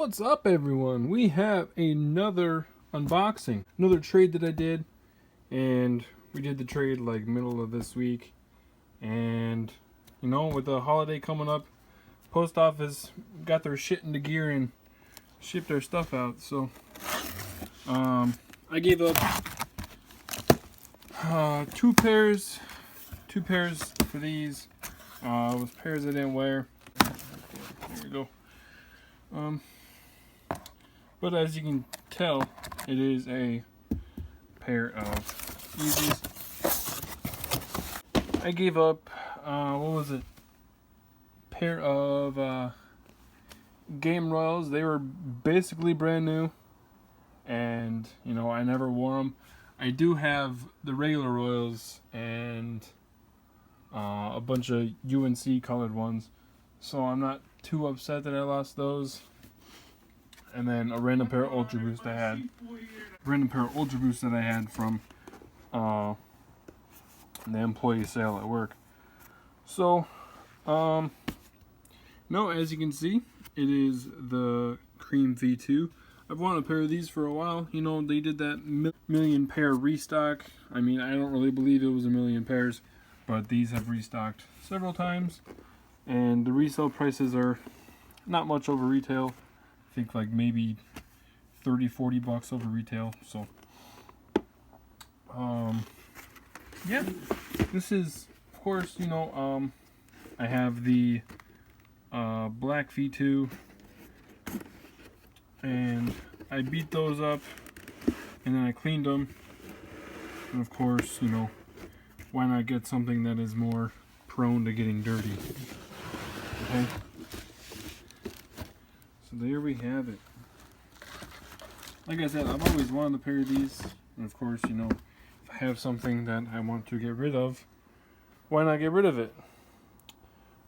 What's up, everyone? We have another unboxing, another trade that I did, and we did the trade like middle of this week. And you know, with the holiday coming up, post office got their shit into gear and shipped their stuff out. So I gave up two pairs for these. With pairs I didn't wear. There we go. But as you can tell, it is a pair of yeezys. I gave up, what was it? Pair of Game Royals. They were basically brand new, and you know, I never wore them. I do have the regular Royals and a bunch of UNC colored ones, so I'm not too upset that I lost those. And then a random pair of Ultra Boost I had. That I had from the employee sale at work. So, no, as you can see, it is the Cream V2. I've wanted a pair of these for a while. You know, they did that million pair restock. I mean, I don't really believe it was a million pairs, but these have restocked several times. And the resale prices are not much over retail. I think like maybe 30-40 bucks over retail. So yeah, this is, of course, you know, I have the black V2, and I beat those up and then I cleaned them, and of course, you know, why not get something that is more prone to getting dirty? Okay, so there we have it. Like I said, I've always wanted a pair of these, and of course, you know, if I have something that I want to get rid of, why not get rid of it?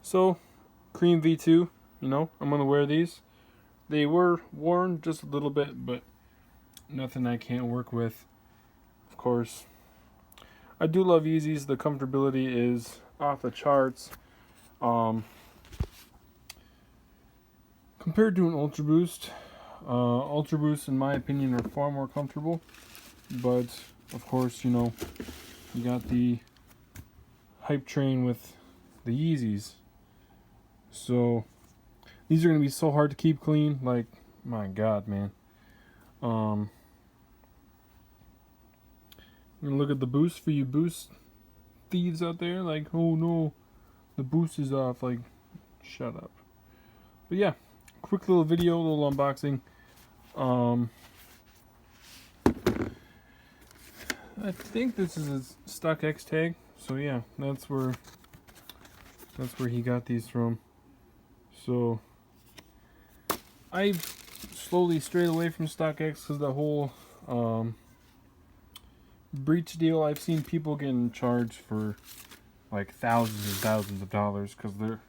So, Cream V2, you know, I'm going to wear these. They were worn just a little bit, but nothing I can't work with. Of course, I do love Yeezys. The comfortability is off the charts. Compared to an Ultra Boost, in my opinion, are far more comfortable. But of course, you know, you got the hype train with the Yeezys. So these are gonna be so hard to keep clean. Like, my God, man. I'm gonna look at the boost for you boost thieves out there. Like, oh no, the boost is off. Like, shut up. But yeah, quick little video, little unboxing. I think this is a StockX tag. So yeah, that's where he got these from. So I slowly strayed away from StockX because the whole breach deal. I've seen people getting charged for like thousands and thousands of dollars because their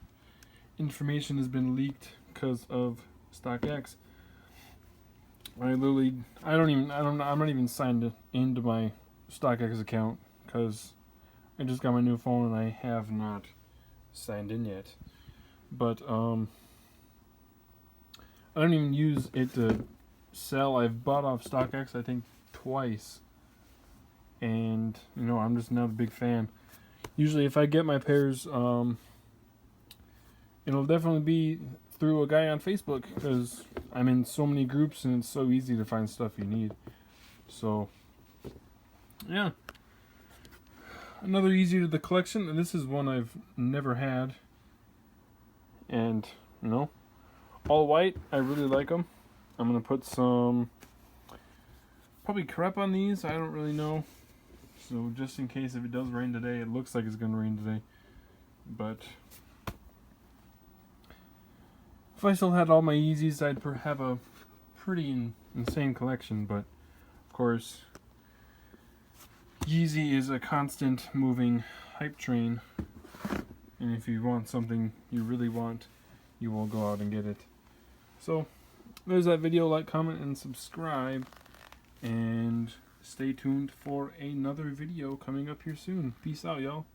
information has been leaked because of StockX. I'm not even signed into my StockX account because I just got my new phone and I have not signed in yet. But I don't even use it to sell. I've bought off StockX I think twice, and you know, I'm just not a big fan. Usually if I get my pairs, it'll definitely be through a guy on Facebook because I'm in so many groups and it's so easy to find stuff you need. So yeah, another Yeezy to the collection, and this is one I've never had. And you know, all white, I really like them. I'm gonna put some probably crep on these, I don't really know, so just in case if it does rain today. It looks like it's gonna rain today, but if I still had all my Yeezys, I'd have a pretty insane collection. But of course, Yeezy is a constant moving hype train, and if you want something you really want, you will go out and get it. So there's that video. Like, comment, and subscribe, and stay tuned for another video coming up here soon. Peace out, y'all.